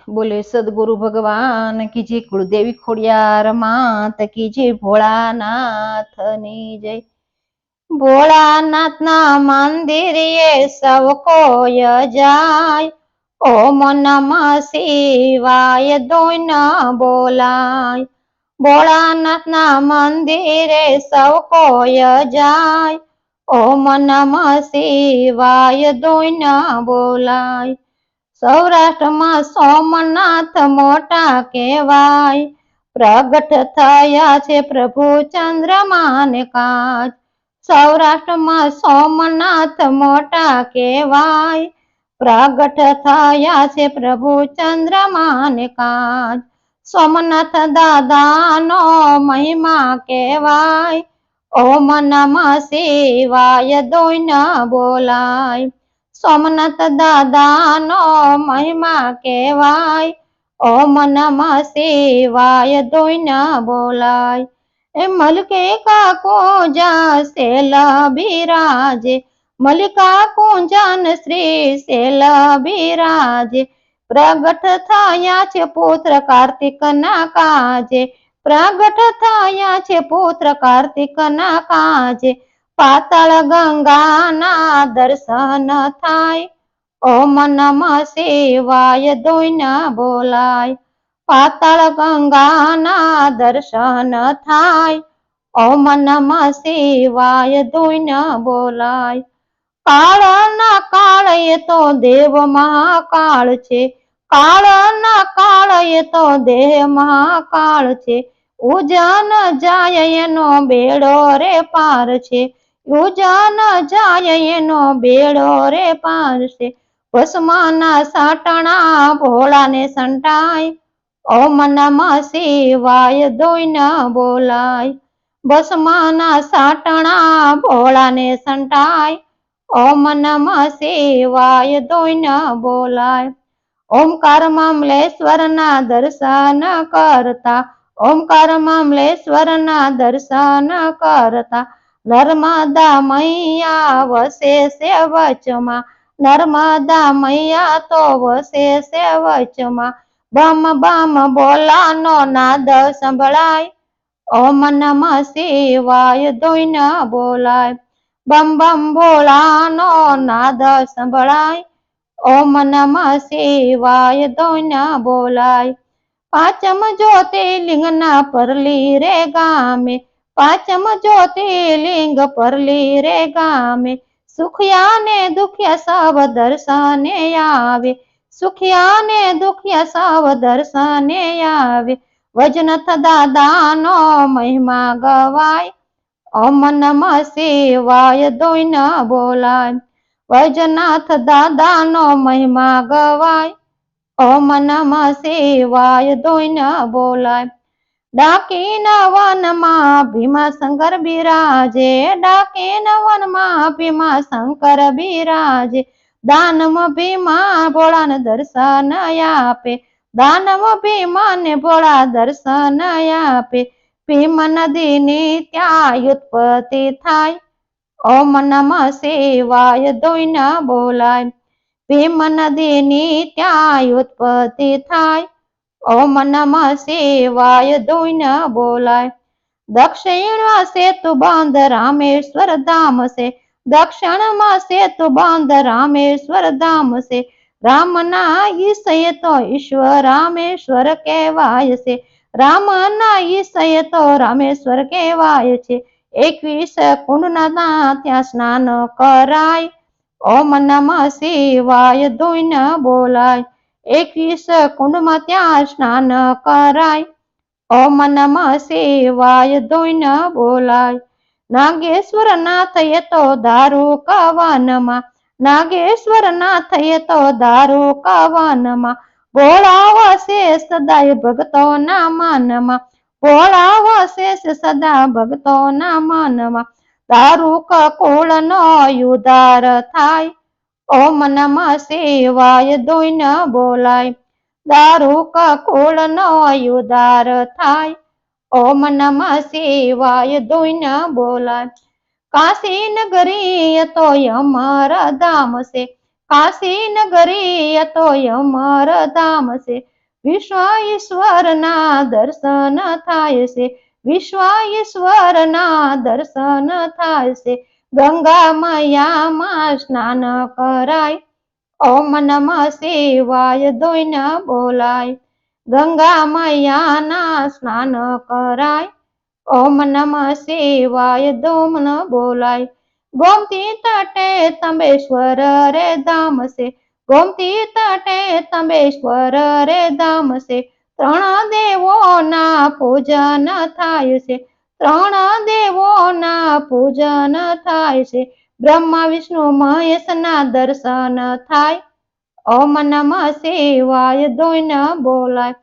बोले सदगुरु भगवान की जय, कुलदेवी खोड़ियार मात की जय, भोलानाथ नी जय। भोलानाथ ना मंदिर ये सब कोय जाय, ओम नमः शिवाय दोन बोलाय। भोलानाथ ना मंदिर सब कोय जाय, ओम नमः शिवाय दोन बोलाय। સૌરાષ્ટ્રમાં સોમનાથ મોટા કહેવાય, પ્રગટ થયા છે પ્રભુ ચંદ્રમાને કાજ। સૌરાષ્ટ્રમાં સોમનાથ મોટા કહેવાય, પ્રગટ થયા છે પ્રભુ ચંદ્રમાને કાજ। સોમનાથ દાદાનો મહિમા કહેવાય, ઓમ નમઃ શિવાય દોઈન બોલાય। સોમનાથ દાદાનો મહિમા કહેવાય, ઓમ નમઃ શિવાય દોઈન બોલાય। એ મલકે કા કુંજા શેલ બિરાજે, મલિકા કુંજન શ્રી શેલ બિરાજે। પ્રગટ થયા છે પુત્ર કાર્તિક ના કાજે, પ્રગટ થયા છે પુત્ર કાર્તિક ના કાજે। પાતાળ ગંગાના દર્શન થાય, ઓમ નમઃ શિવાય દોઈન બોલાય। પાતાળ ગંગાના દર્શન થાય, ઓમ નમઃ શિવાય દોઈન બોલાય। કાળના કાળ એ તો દેવ મહાકાળ છે, કાળના કાળ એ તો દેહ મહાકાળ છે। ઉજન જાય એનો બેડો રે પાર છે, ઉજન જાય એનો બેડો રે પાર છે। ભસ્મના સાટણા ભોળાને સંટાય, ઓમ નમઃ શિવાય દોઈન બોલાય। ભસ્મના સાટણા ભોળાને સંટાય, ઓમ નમઃ શિવાય દોઈન બોલાય। ઓમકાર મમલેશ્વરના દર્શન કરતા, ઓમકાર મમલેશ્વરના દર્શન કરતા, નર્મદા મૈયા વસે છે વચમાં, નર્મદા મૈયા તો વસે છે વચમાં। બમ બમ બોલાનો નાદ સંભળાય, ઓમ નમઃ શિવાય દોઈન બોલાય। બમ બમ ભોળાનો નાદ સંભળાય, ઓમ નમઃ શિવાય દોઈન બોલાય। પાંચમ જ્યોતિર્લિંગના પરલી રે ગામે, પાંચમ જ્યોતિર્લિંગ પરલી રે ગામે। સુખિયા ને દુખિયા સૌ દર્શને આવે, સુખિયા ને દુખિયા સૌ દર્શને આવે। વૈજનાથ દાદાનો મહિમા ગવાય, ઓમ નમઃ શિવાય દોઈન બોલાય। વૈજનાથ દાદાનો મહિમા ગવાય, ઓમ નમઃ શિવાય દોઈન બોલાય। ડાકીન વનમાં ભીમાશંકર બિરાજે, ડાકીન વનમાં ભીમાશંકર બિરાજે। દાનવ ભીમા ભોળાને દર્શન આપે, દાનવ ભીમાને ભોળા દર્શન આપે। ભીમ નદીની ત્યાં ઉત્પત્તિ થાય, ઓમ નમઃ શિવાય દોઈન બોલાય। ભીમ નદીની ત્યાં ઉત્પત્તિ થાય, ઓમ નમઃ શિવાય દોઈન બોલાય। દક્ષિણમાં સેતુ બંધ રામેશ્વર ધામ છે, દક્ષિણમાં સેતુ બંધ રામેશ્વર ધામ છે। રામના ઈસય તો ઈશ્વર રામેશ્વર કહેવાય છે, રામના ઈસય તો રામેશ્વર કહેવાય છે। 21 કુંડના ત્યાં સ્નાન કરાય, ઓમ નમઃ શિવાય દોઈન બોલાય। 21 કુંડમાં ત્યાં સ્નાન કરાય, ઓમ નમઃ શિવાય દોઈન બોલાય। નાગેશ્વર નાથ એ તો દારૂ કવનમાં, નાગેશ્વર નાથ એ તો દારૂ કવનમાં। ભોળા વસે સદાય ભક્તોના મનમાં, ભોળા વસે સદા ભક્તોના મનમાં। દારૂક કુળનો ઉદ્ધાર થાય, ઓમ નમઃ શિવાય દોઈન બોલાય। દારૂક કુળનો ઉદ્ધાર થાય, ઓમ નમઃ શિવાય દોઈન બોલાય। કાશી નગરી તો અમર ધામ છે, કાશી નગરી તો અમર ધામ છે, વિશ્વ ઈશ્વરના દર્શન થાય છે, વિશ્વ ઈશ્વરના દર્શન થાય છે. ગંગા મૈયામાં સ્નાન કરાય, ઓમ નમઃ શિવાય દોઈને બોલાય. ગંગા મૈયાના સ્નાન કરાય, ઓમ નમઃ શિવાય દોમન બોલાય. ગોમતી તટે તંબેશ્વર રે ધામ છે, ગોમતી તટે તંબેશ્વર રે ધામ છે. ત્રણ દેવોના પૂજન થાય છે, ત્રણ દેવોના પૂજન થાય છે. બ્રહ્મા વિષ્ણુ મહેશના દર્શન થાય, ઓમ નમઃ શિવાય દોઈને બોલાય.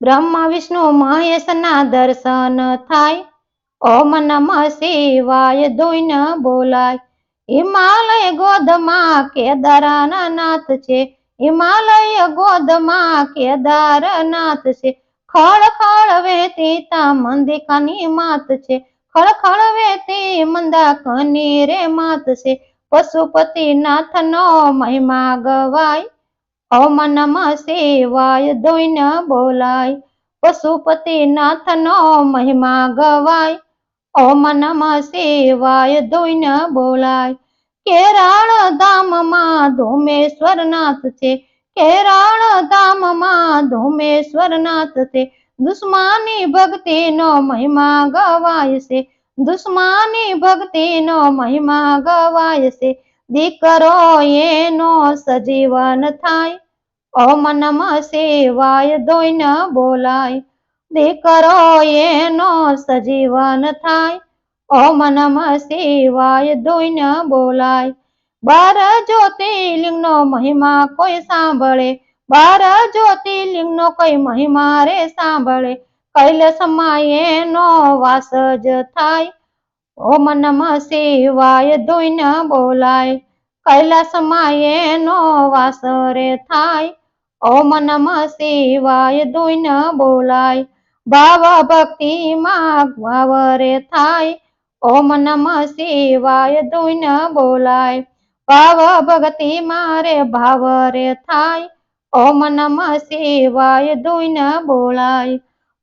બ્રહ્મા વિષ્ણુ મહેશના દર્શન થાય, ઓમ નમઃ શિવાય દોઈને બોલાય. હિમાલય ગોદમાં કેદારનાથ છે, હિમાલય ગોદમાં કેદારનાથ છે. ખળ ખળ વેતી તા મંદિકાની માત છે, ખળ ખળ વેતી મંદાકની રે માત છે. પશુપતિનાથનો મહિમા ગવાય, ઓમ નમઃ શિવાય દોઈને બોલાય. પશુપતિનાથનો મહિમા ગવાય, ઓમ નમઃ શિવાય દોઈને બોલાય. કેરાળ ધામમાં ધોમેશ્વરનાથ છે, કેરાળ ધામમાં ધોમેશ્વરનાથ છે. દુશ્મની ભક્તિનો મહિમા ગવાય છે, દુશ્મની ભક્તિનો મહિમા ગવાય છે. દીકરો એનો સજીવન થાય, ઓમ નમઃ શિવાય દોઈને બોલાય. દીકરો એનો સજીવન થાય, ઓમ નમઃ શિવાય દોઈને બોલાય. 12 જ્યોતિર્લિંગનો મહિમા કોઈ સાંભળે, 12 જ્યોતિર્લિંગનો કોઈ મહિમા રે સાંભળે. કૈલાસમાં એનો વાસ જ થાય, ઓમ નમઃ શિવાય દોઈને બોલાય. કૈલાસમાં એનો વાસ રે થાય, ઓમ નમઃ શિવાય દોઈને બોલાય. ભાવ ભક્તિમાં ભાવ રે થાય, ઓમ નમઃ શિવાય દોઈને બોલાય. ભાવ ભક્તિમાં રે ભાવ રે થાય, ઓમ નમઃ શિવાય દોઈને બોલાય.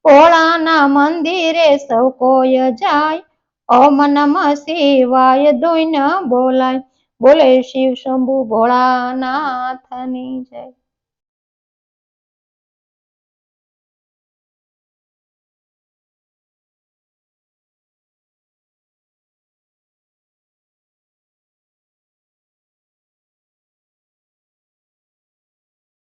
ભોળાના મંદિરે સૌ કોઈ જાય, ઓમ નમઃ શિવાય દોઈને બોલાય. બોલે શિવ શંભુ ભોળાનાથની જય.